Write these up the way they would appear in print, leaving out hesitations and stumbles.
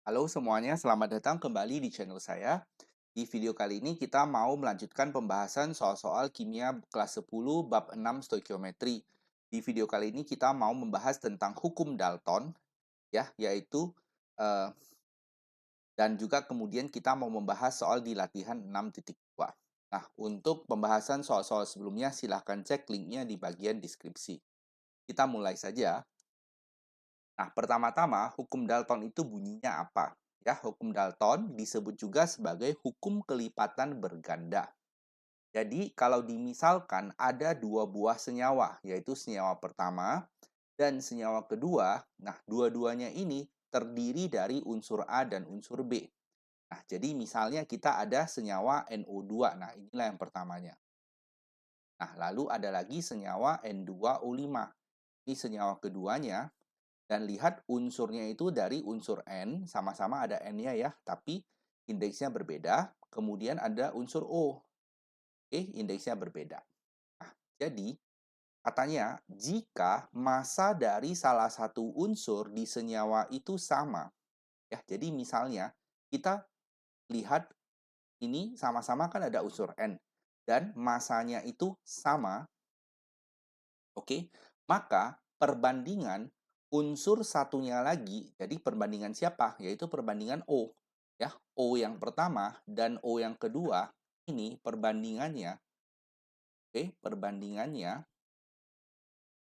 Halo semuanya, selamat datang kembali di channel saya. Di video kali ini kita mau melanjutkan pembahasan soal-soal kimia kelas 10 bab 6 stoikiometri. Di video kali ini kita mau membahas tentang hukum Dalton ya, yaitu eh, dan juga kemudian kita mau membahas soal di latihan 6.2. Nah, untuk pembahasan soal-soal sebelumnya silahkan cek linknya di bagian deskripsi. Kita mulai saja. Nah, pertama-tama, hukum Dalton itu bunyinya apa? Ya, hukum Dalton disebut juga sebagai hukum kelipatan berganda. Jadi, kalau dimisalkan ada dua buah senyawa, yaitu senyawa pertama dan senyawa kedua, nah dua-duanya ini terdiri dari unsur A dan unsur B. Nah, jadi misalnya kita ada senyawa NO2. Nah, inilah yang pertamanya. Nah, lalu ada lagi senyawa N2O5. Ini senyawa keduanya. Dan lihat unsurnya itu dari unsur N, sama-sama ada N-nya ya, tapi indeksnya berbeda. Kemudian ada unsur O, indeksnya berbeda. Nah, jadi katanya jika massa dari salah satu unsur di senyawa itu sama, ya, jadi misalnya kita lihat ini sama-sama kan ada unsur N, dan massanya itu sama, oke, maka perbandingan unsur satunya lagi, jadi perbandingan siapa? Yaitu perbandingan O. Ya, O yang pertama dan O yang kedua, ini perbandingannya, perbandingannya,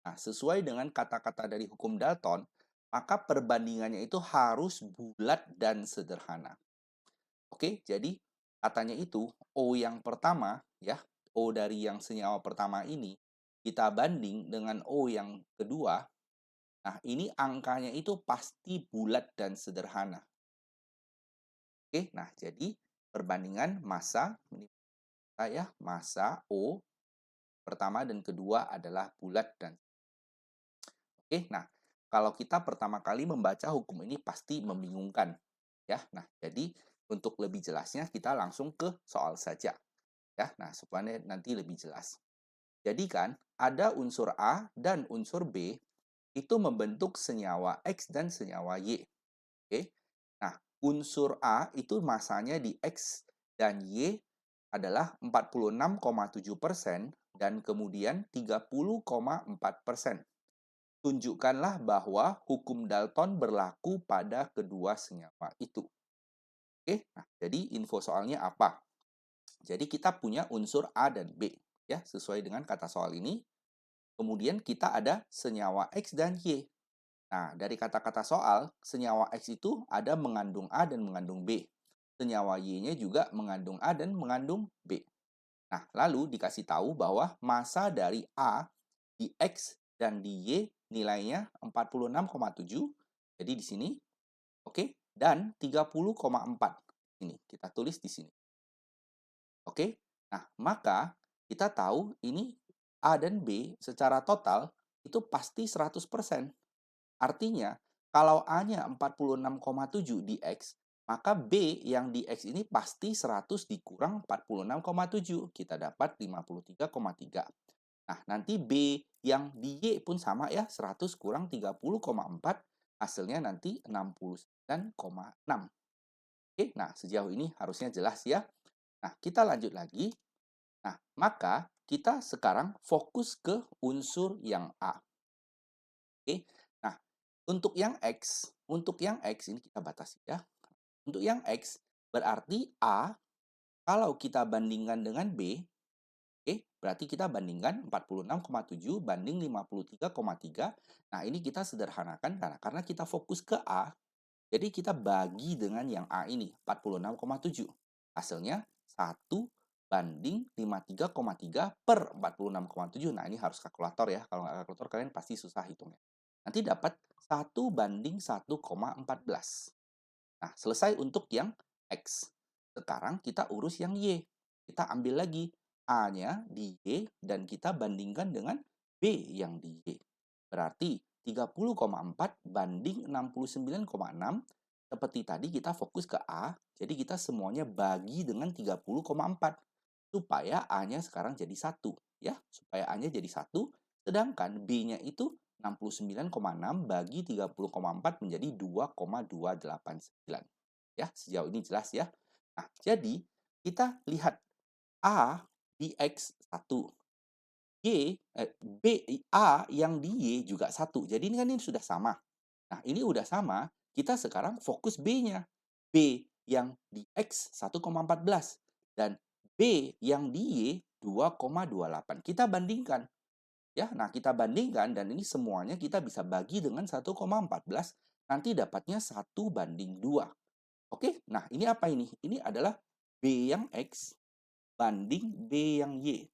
nah sesuai dengan kata-kata dari hukum Dalton, maka perbandingannya itu harus bulat dan sederhana. Oke, jadi katanya itu O yang pertama, ya, O dari yang senyawa pertama ini, kita banding dengan O yang kedua. Nah, ini angkanya itu pasti bulat dan sederhana. Oke, nah jadi perbandingan massa, ini ya, massa O pertama dan kedua adalah bulat dan oke. Nah, kalau kita pertama kali membaca hukum ini pasti membingungkan, ya. Nah, jadi untuk lebih jelasnya kita langsung ke soal saja, ya. Nah, supaya nanti lebih jelas. Jadi kan ada unsur A dan unsur B itu membentuk senyawa X dan senyawa Y. Oke. Nah, unsur A itu masanya di X dan Y adalah 46,7% dan kemudian 30,4%. Tunjukkanlah bahwa hukum Dalton berlaku pada kedua senyawa itu. Oke, nah jadi info soalnya apa? Jadi kita punya unsur A dan B, ya, sesuai dengan kata soal ini. Kemudian kita ada senyawa X dan Y. Nah, dari kata-kata soal, senyawa X itu ada mengandung A dan mengandung B. Senyawa Y-nya juga mengandung A dan mengandung B. Nah, lalu dikasih tahu bahwa massa dari A di X dan di Y nilainya 46,7. Jadi di sini, oke, dan 30,4. Ini kita tulis di sini. Oke. Nah, maka kita tahu ini A dan B secara total itu pasti 100%. Artinya, kalau A-nya 46,7 di X, maka B yang di X ini pasti 100 dikurang 46,7. Kita dapat 53,3. Nah, nanti B yang di Y pun sama ya, 100 kurang 30,4, hasilnya nanti 69,6. Oke, nah sejauh ini harusnya jelas ya. Nah, kita lanjut lagi. Nah, maka kita sekarang fokus ke unsur yang A. Oke. Nah, untuk yang X ini kita batasi ya. Untuk yang X berarti A kalau kita bandingkan dengan B, berarti kita bandingkan 46,7 banding 53,3. Nah, ini kita sederhanakan karena kita fokus ke A. Jadi kita bagi dengan yang A ini, 46,7. Hasilnya 1 banding 53,3 per 46,7. Nah, ini harus kalkulator ya. Kalau nggak kalkulator kalian pasti susah hitungnya. Nanti dapat 1 banding 1,14. Nah, selesai untuk yang X. Sekarang kita urus yang Y. Kita ambil lagi A-nya di Y dan kita bandingkan dengan B yang di Y. Berarti 30,4 banding 69,6. Seperti tadi kita fokus ke A, jadi kita semuanya bagi dengan 30,4. Supaya A-nya sekarang jadi 1. Ya, supaya A-nya jadi 1, sedangkan B-nya itu 69,6 bagi 30,4 menjadi 2,289. Ya, sejauh ini jelas ya. Nah, jadi kita lihat A di X 1, B A yang di Y juga 1. Jadi ini sudah sama. Nah, ini udah sama, kita sekarang fokus B-nya. B yang di X 1,14 dan B yang di Y 2,28. Kita bandingkan. Ya, nah kita bandingkan dan ini semuanya kita bisa bagi dengan 1,14, nanti dapatnya 1:2. Oke, nah ini apa ini? Ini adalah B yang X banding B yang Y.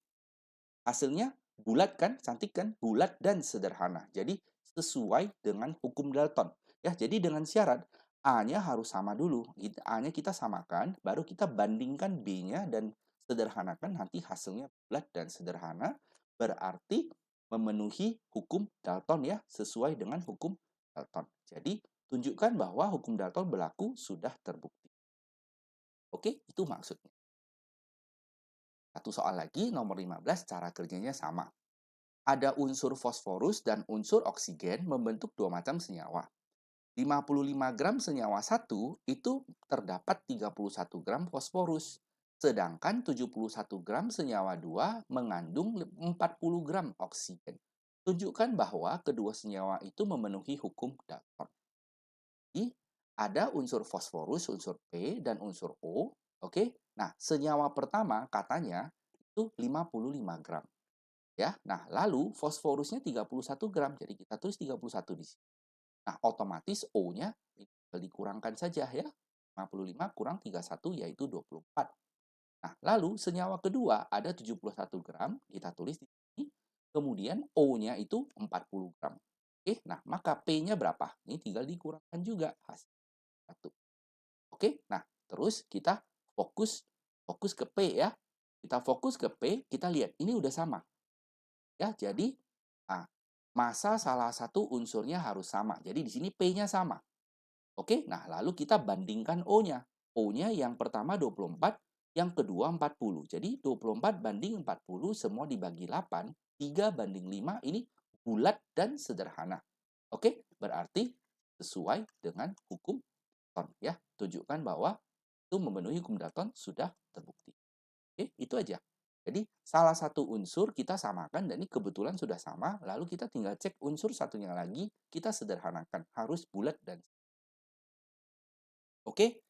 Hasilnya bulat kan, cantik kan? Bulat dan sederhana. Jadi sesuai dengan hukum Dalton. Ya, jadi dengan syarat A-nya harus sama dulu. A-nya kita samakan, baru kita bandingkan B-nya dan sederhanakan, nanti hasilnya bulat dan sederhana. Berarti memenuhi hukum Dalton ya, sesuai dengan hukum Dalton. Jadi tunjukkan bahwa hukum Dalton berlaku sudah terbukti. Oke, itu maksudnya. Satu soal lagi, nomor 15, cara kerjanya sama. Ada unsur fosforus dan unsur oksigen membentuk dua macam senyawa. 55 gram senyawa satu itu terdapat 31 gram fosforus. Sedangkan 71 gram senyawa 2 mengandung 40 gram oksigen. Tunjukkan bahwa kedua senyawa itu memenuhi hukum Dalton. Jadi, ada unsur fosforus, unsur P, dan unsur O. Oke, nah senyawa pertama katanya itu 55 gram. Ya, nah lalu fosforusnya 31 gram, jadi kita tulis 31 di sini. Nah, otomatis O-nya dikurangkan saja ya. 55 kurang 31 yaitu 24. Nah, lalu senyawa kedua ada 71 gram, kita tulis di sini. Kemudian O-nya itu 40 gram. Oke, nah maka P-nya berapa? Ini tinggal dikurangkan juga hasil 1. Oke, nah terus kita fokus fokus ke P ya. Kita fokus ke P, kita lihat ini udah sama. Ya, jadi masa salah satu unsurnya harus sama. Jadi di sini P-nya sama. Oke, nah lalu kita bandingkan O-nya. O-nya yang pertama 24, yang kedua 40. Jadi 24 banding 40 semua dibagi 8, 3:5 ini bulat dan sederhana. Oke, berarti sesuai dengan hukum Dalton ya. Tunjukkan bahwa itu memenuhi hukum Dalton sudah terbukti. Oke, itu aja. Jadi salah satu unsur kita samakan dan ini kebetulan sudah sama, lalu kita tinggal cek unsur satunya lagi, kita sederhanakan, harus bulat dan oke.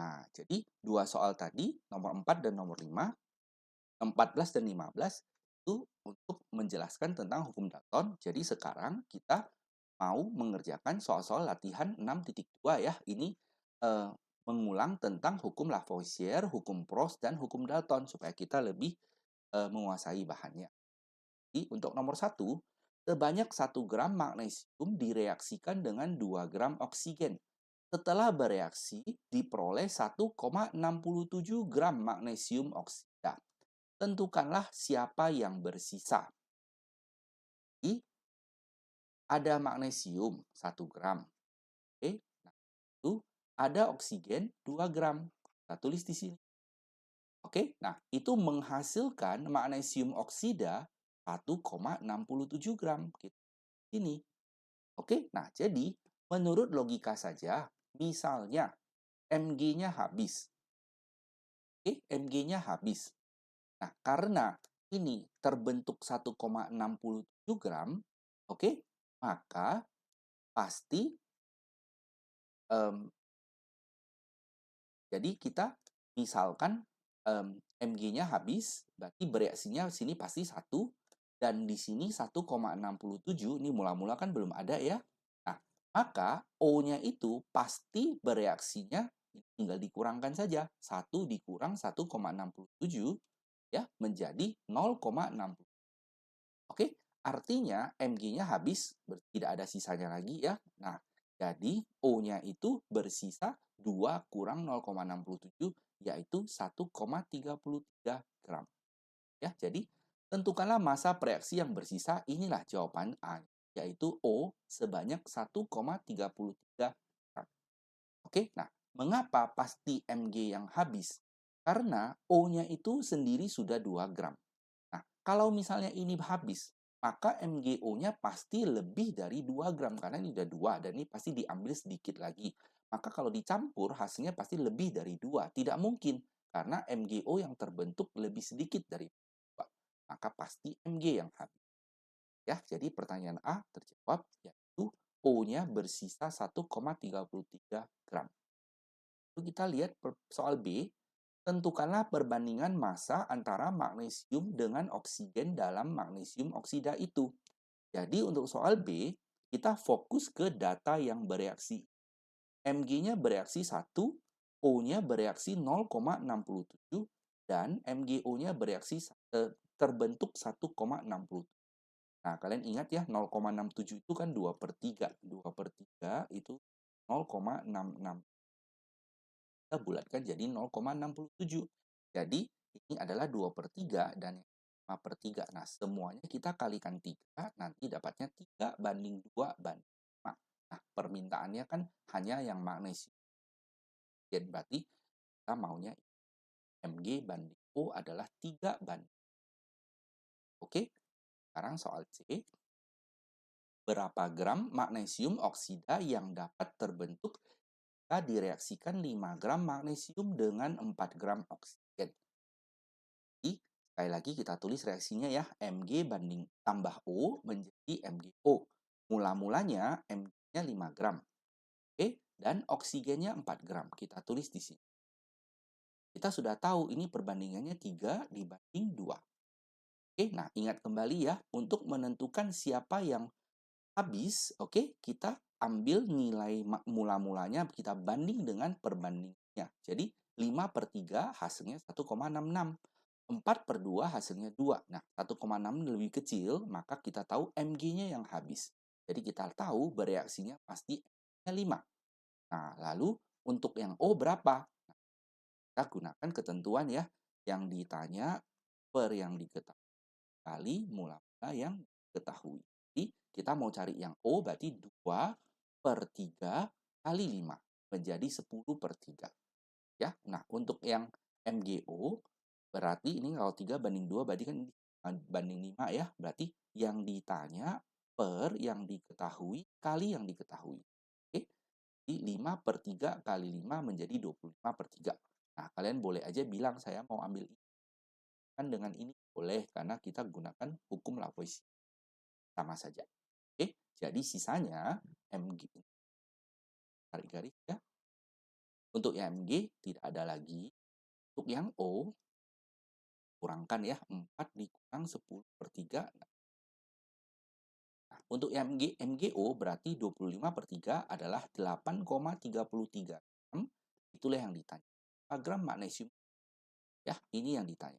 Nah, jadi dua soal tadi, nomor 4 dan nomor 5, 14 dan 15 itu untuk menjelaskan tentang hukum Dalton. Jadi sekarang kita mau mengerjakan soal-soal latihan 6.2 ya. Ini mengulang tentang hukum Lavoisier, hukum Prost, dan hukum Dalton supaya kita lebih menguasai bahannya. Jadi untuk nomor 1, sebanyak 1 gram magnesium direaksikan dengan 2 gram oksigen. Setelah bereaksi, diperoleh 1,67 gram magnesium oksida. Tentukanlah siapa yang bersisa. Jadi, ada magnesium 1 gram. Oke, nah, itu ada oksigen 2 gram. Kita tulis di sini. Oke, nah itu menghasilkan magnesium oksida 1,67 gram. Ini. Oke, nah jadi menurut logika saja, misalnya Mg-nya habis. Oke, Mg-nya habis. Nah, karena ini terbentuk 1,67 gram, oke, maka pasti jadi kita misalkan Mg-nya habis, berarti bereaksinya sini pasti 1, dan di sini 1,67, ini mula-mula kan belum ada ya. Nah, maka O-nya itu pasti bereaksinya tinggal dikurangkan saja. 1 dikurang 1,67 ya menjadi 0,60. Oke, artinya Mg-nya habis, tidak ada sisanya lagi ya. Nah, jadi O-nya itu bersisa 2 kurang 0,67 yaitu 1,33 gram. Ya, jadi tentukanlah masa reaksi yang bersisa. Inilah jawaban A, yaitu O sebanyak 1,33 gram. Oke, nah mengapa pasti Mg yang habis? Karena O-nya itu sendiri sudah 2 gram. Nah, kalau misalnya ini habis, maka MgO-nya pasti lebih dari 2 gram karena ini udah 2 dan ini pasti diambil sedikit lagi. Maka kalau dicampur hasilnya pasti lebih dari 2. Tidak mungkin karena MgO yang terbentuk lebih sedikit dari 2. Maka pasti Mg yang habis. Ya, jadi pertanyaan A terjawab yaitu O-nya bersisa 1,33 gram. Lalu kita lihat soal B. Tentukanlah perbandingan massa antara magnesium dengan oksigen dalam magnesium oksida itu. Jadi untuk soal B, kita fokus ke data yang bereaksi. Mg-nya bereaksi 1, O-nya bereaksi 0,67, dan MgO-nya bereaksi terbentuk 1,67. Nah, kalian ingat ya, 0,67 itu kan 2 per 3. 2 per 3 itu 0,66. Kita bulatkan jadi 0,67. Jadi, ini adalah 2 per 3 dan 5 per 3. Nah, semuanya kita kalikan 3, nanti dapatnya 3 banding 2 banding 5. Nah, permintaannya kan hanya yang magnesium. Jadi, berarti kita maunya Mg banding O adalah 3 banding. Oke, sekarang soal C. Berapa gram magnesium oksida yang dapat terbentuk jika direaksikan 5 gram magnesium dengan 4 gram oksigen? Jadi, sekali lagi kita tulis reaksinya ya, Mg banding tambah O menjadi MgO. Mula-mulanya Mg-nya 5 gram. Oke, dan oksigennya 4 gram. Kita tulis di sini. Kita sudah tahu ini perbandingannya 3 dibanding 2. Oke, nah ingat kembali ya, untuk menentukan siapa yang habis, oke, kita ambil nilai mula-mulanya, kita banding dengan perbandingannya. Jadi, 5 per 3 hasilnya 1,66. 4 per 2 hasilnya 2. Nah, 1,6 lebih kecil, maka kita tahu Mg-nya yang habis. Jadi, kita tahu bereaksinya pasti Mg-nya 5. Nah, lalu untuk yang O berapa? Nah, kita gunakan ketentuan ya, yang ditanya per yang diketahui kali mula-mula yang diketahui. Jadi, kita mau cari yang O berarti 2 per 3 kali 5. Menjadi 10 per 3. Ya, nah untuk yang MgO, berarti ini kalau 3 banding 2 berarti kan banding 5 ya. Berarti yang ditanya per yang diketahui kali yang diketahui. Oke, jadi 5 per 3 kali 5 menjadi 25 per 3. Nah, kalian boleh aja bilang saya mau ambil ini. Kan dengan ini boleh karena kita gunakan hukum Lavoisier. Sama saja. Oke, jadi sisanya Mg, tarik garis ya. Untuk yang Mg tidak ada lagi. Untuk yang O, kurangkan ya, 4 dikurang 10 per 3. Nah, untuk yang MgO berarti 25 per 3 adalah 8,33 gram. Itulah yang ditanya. Berapa gram magnesium? Ya, ini yang ditanya.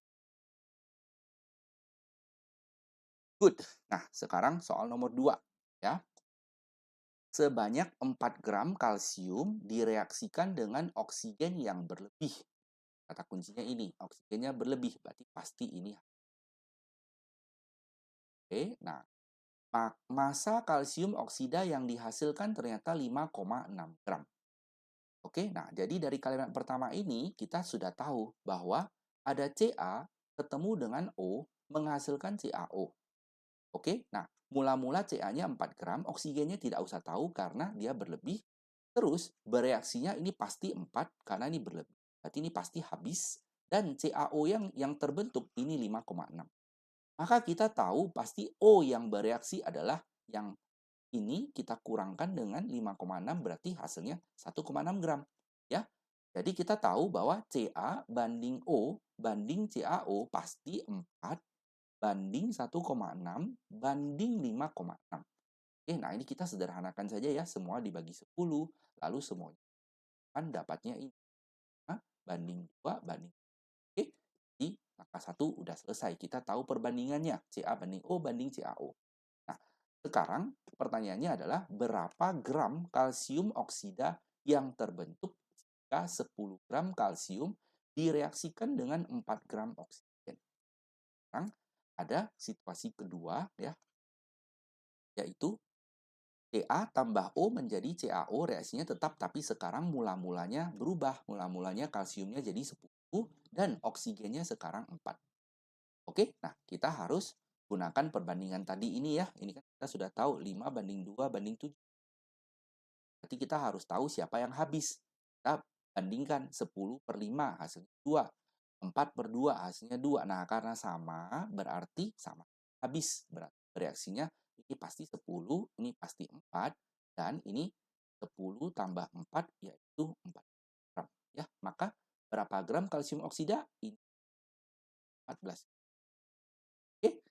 Good. Nah, sekarang soal nomor 2. Ya. Sebanyak 4 gram kalsium direaksikan dengan oksigen yang berlebih. Kata kuncinya ini, oksigennya berlebih, berarti pasti ini. Oke, nah, massa kalsium oksida yang dihasilkan ternyata 5,6 gram. Oke, nah jadi dari kalimat pertama ini kita sudah tahu bahwa ada Ca ketemu dengan O menghasilkan CaO. Oke, nah mula-mula Ca-nya 4 gram, oksigennya tidak usah tahu karena dia berlebih. Terus bereaksinya ini pasti 4 karena ini berlebih. Berarti ini pasti habis dan CaO yang terbentuk ini 5,6. Maka kita tahu pasti O yang bereaksi adalah yang ini kita kurangkan dengan 5,6 berarti hasilnya 1,6 gram. Ya. Jadi kita tahu bahwa Ca banding O banding CaO pasti 4 banding 1,6 banding 5,6. Oke, nah ini kita sederhanakan saja ya, semua dibagi 10, lalu semuanya kan dapatnya ini. Nah, banding 2 banding. Oke, jadi angka 1 udah selesai. Kita tahu perbandingannya, Ca banding O banding CaO. Nah, sekarang pertanyaannya adalah berapa gram kalsium oksida yang terbentuk jika 10 gram kalsium direaksikan dengan 4 gram oksigen. Sekarang ada situasi kedua ya, yaitu Ca tambah O menjadi CaO, reaksinya tetap tapi sekarang mula-mulanya berubah. Mula-mulanya kalsiumnya jadi 10 dan oksigennya sekarang 4. Oke, nah kita harus Gunakan perbandingan tadi ini ya. Ini kan kita sudah tahu 5:2:7. Berarti kita harus tahu siapa yang habis. Kita bandingkan 10/5 hasilnya 2. 4/2 hasilnya 2. Nah, karena sama berarti sama habis. Berarti reaksinya ini pasti 10, ini pasti 4, dan ini 10 tambah 4 yaitu 4 gram. Ya, maka berapa gram kalsium oksida? Ini 14. Oke,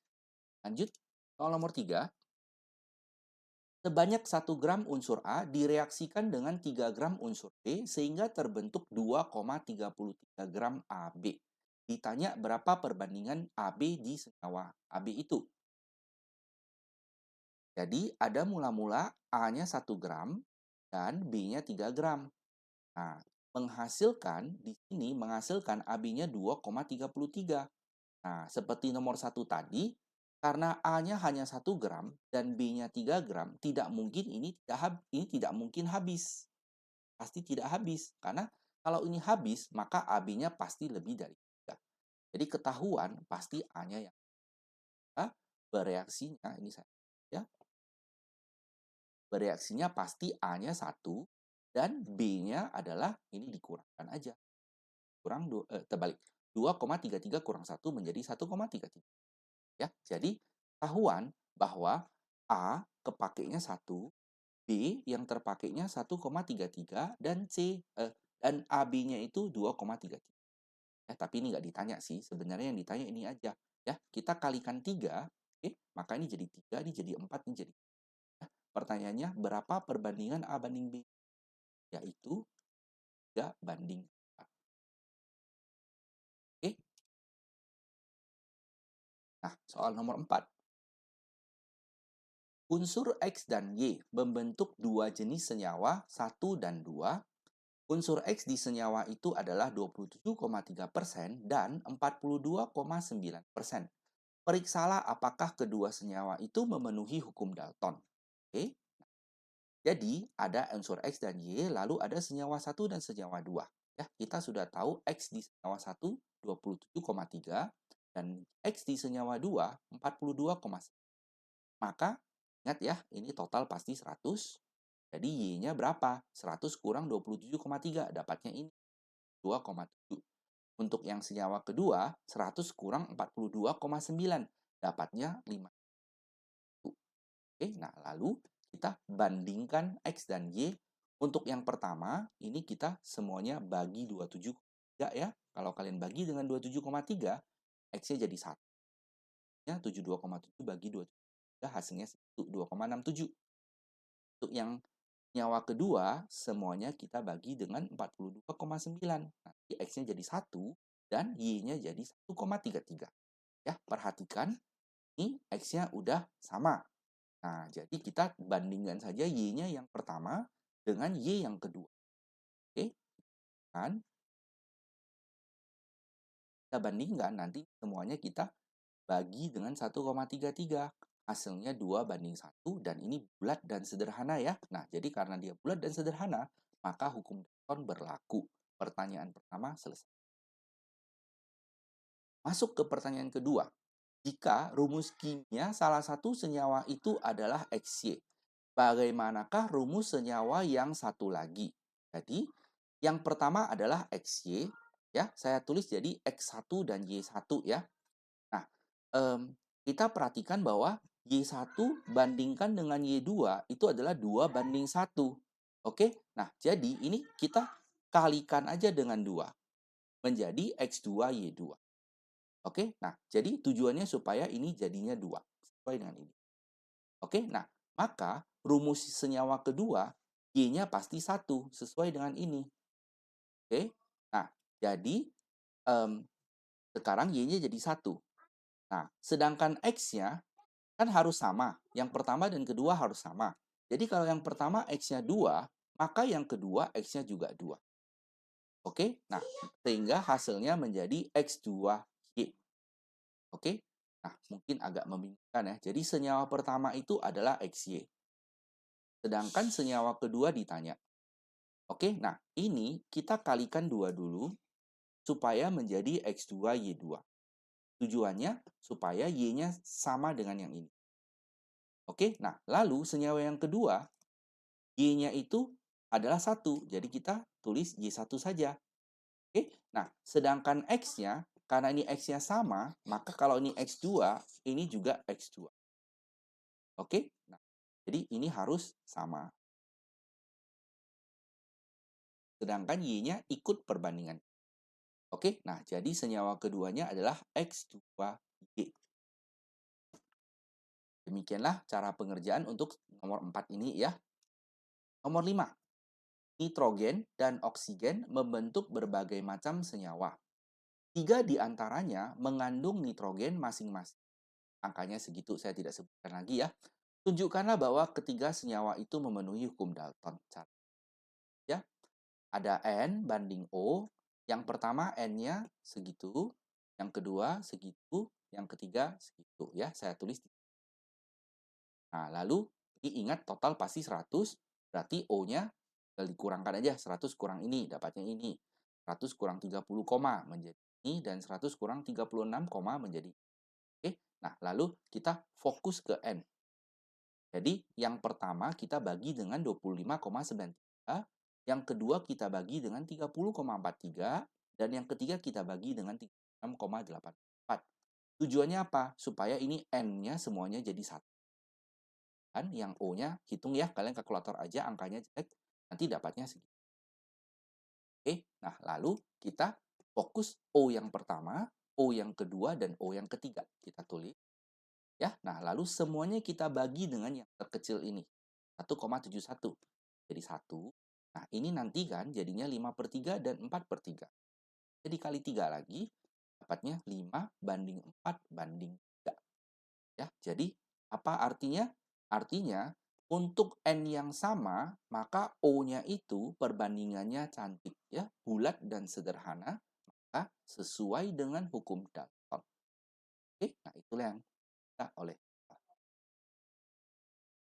lanjut. Soal nomor 3. Sebanyak 1 gram unsur A direaksikan dengan 3 gram unsur B sehingga terbentuk 2,33 gram AB. Ditanya berapa perbandingan AB di senyawa AB itu. Jadi ada mula-mula A-nya 1 gram dan B-nya 3 gram. Nah, menghasilkan AB-nya 2,33. Nah, seperti nomor 1 tadi, karena A-nya hanya 1 gram dan B-nya 3 gram, tidak mungkin ini tidak mungkin habis. Pasti tidak habis. Karena kalau ini habis, maka AB-nya pasti lebih dari 3. Jadi ketahuan pasti A-nya yang bereaksinya, ini saya ya, bereaksinya pasti A-nya 1 dan B-nya adalah ini dikurangkan aja. Terbalik. 2,33 kurang 1 menjadi 1,33. Ya, jadi ketahuan bahwa A kepakainya 1, B yang terpakainya 1,33 dan dan AB-nya itu 2,33. Ya, tapi ini nggak ditanya sih. Sebenarnya yang ditanya ini aja. Ya, kita kalikan 3, oke, maka ini jadi 3, ini jadi 4, ini jadi. Ya, pertanyaannya berapa perbandingan A banding B? Yaitu 3/4. Oke. Nah, soal nomor 4. Unsur X dan Y membentuk dua jenis senyawa, 1 dan 2. Unsur X di senyawa itu adalah 27,3% dan 42,9%. Periksalah apakah kedua senyawa itu memenuhi hukum Dalton. Oke. Jadi, ada unsur X dan Y, lalu ada senyawa 1 dan senyawa 2. Ya, kita sudah tahu X di senyawa 1 27,3 dan X di senyawa 2 42,9. Maka ingat ya, ini total pasti 100. Jadi Y-nya berapa? 100 kurang 27,3, dapatnya ini 2,7. Untuk yang senyawa kedua, 100 kurang 42,9, dapatnya 5. Oke, nah lalu kita bandingkan X dan Y. Untuk yang pertama, ini kita semuanya bagi 27,3 ya. Kalau kalian bagi dengan 27,3, X-nya jadi 1. Ya, 72,7 bagi 27,3 hasilnya 2,67. Untuk yang nyawa kedua, semuanya kita bagi dengan 42,9. Nanti X-nya jadi 1 dan Y-nya jadi 1,33. Ya, perhatikan, ini X-nya udah sama. Nah, jadi kita bandingkan saja Y-nya yang pertama dengan Y yang kedua. Oke, kan? Kita bandingkan, nanti semuanya kita bagi dengan 1,33. Hasilnya 2/1 dan ini bulat dan sederhana ya. Nah, jadi karena dia bulat dan sederhana, maka hukum Dalton berlaku. Pertanyaan pertama selesai. Masuk ke pertanyaan kedua. Jika rumus kimia salah satu senyawa itu adalah XY, bagaimanakah rumus senyawa yang satu lagi? Jadi, yang pertama adalah XY, ya. Saya tulis jadi X1 dan Y1 ya. Nah, kita perhatikan bahwa Y1 bandingkan dengan Y2 itu adalah 2/1. Oke? Nah, jadi ini kita kalikan aja dengan 2. Menjadi X2 Y2. Oke? Nah, jadi tujuannya supaya ini jadinya 2. Sesuai dengan ini. Oke? Nah, maka rumus senyawa kedua, Y-nya pasti 1. Sesuai dengan ini. Oke? Nah, jadi sekarang Y-nya jadi 1. Nah, sedangkan X-nya kan harus sama. Yang pertama dan kedua harus sama. Jadi kalau yang pertama X-nya 2, maka yang kedua X-nya juga 2. Oke? Nah, sehingga hasilnya menjadi X2Y. Oke? Nah, mungkin agak membingungkan ya. Jadi senyawa pertama itu adalah XY. Sedangkan senyawa kedua ditanya. Oke? Nah, ini kita kalikan 2 dulu supaya menjadi X2Y2. Tujuannya supaya Y-nya sama dengan yang ini. Oke, nah lalu senyawa yang kedua, Y-nya itu adalah 1. Jadi kita tulis Y1 saja. Oke, nah sedangkan X-nya, karena ini X-nya sama, maka kalau ini X2, ini juga X2. Oke, nah jadi ini harus sama. Sedangkan Y-nya ikut perbandingan. Oke, nah jadi senyawa keduanya adalah X2Y. Demikianlah cara pengerjaan untuk nomor 4 ini ya. Nomor 5. Nitrogen dan oksigen membentuk berbagai macam senyawa. 3 di antaranya mengandung nitrogen masing-masing. Angkanya segitu, saya tidak sebutkan lagi ya. Tunjukkanlah bahwa ketiga senyawa itu memenuhi hukum Dalton. Ya, ada N banding O. Yang pertama N-nya segitu, yang kedua segitu, yang ketiga segitu ya. Saya tulis. Nah, lalu ingat total pasti 100, berarti O-nya dikurangkan aja, 100 kurang ini, dapatnya ini. 100 kurang 30, menjadi ini, dan 100 kurang 36, menjadi. Oke, nah lalu kita fokus ke N. Jadi yang pertama kita bagi dengan 25,93, yang kedua kita bagi dengan 30,43, dan yang ketiga kita bagi dengan 36,84. Tujuannya apa? Supaya ini N-nya semuanya jadi 1. Kan yang O-nya hitung ya, kalian kalkulator aja angkanya jelek, nanti dapatnya segitu. Oke, nah lalu kita fokus O yang pertama, O yang kedua, dan O yang ketiga. Kita tulis. Ya, nah lalu semuanya kita bagi dengan yang terkecil ini. 1,71. Jadi 1. Nah ini nanti kan jadinya 5/3 dan 4/3. Jadi kali 3 lagi, dapatnya 5 banding 4 banding 3. Ya, jadi apa artinya? Artinya untuk N yang sama, maka O-nya itu perbandingannya cantik ya, bulat dan sederhana, maka sesuai dengan hukum Dalton. Oke, nah itulah yang kita oleh.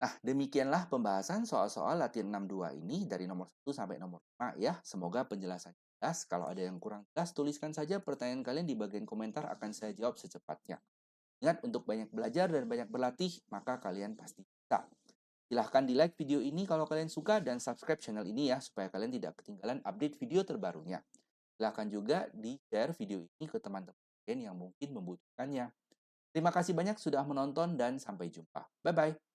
Nah, demikianlah pembahasan soal-soal latihan 62 ini dari nomor 1 sampai nomor 5 ya. Semoga penjelasannya jelas. Kalau ada yang kurang jelas, tuliskan saja pertanyaan kalian di bagian komentar, akan saya jawab secepatnya. Ingat, untuk banyak belajar dan banyak berlatih, maka kalian pasti bisa. Silahkan di like video ini kalau kalian suka, dan subscribe channel ini ya, supaya kalian tidak ketinggalan update video terbarunya. Silahkan juga di-share video ini ke teman-teman yang mungkin membutuhkannya. Terima kasih banyak sudah menonton, dan sampai jumpa. Bye-bye.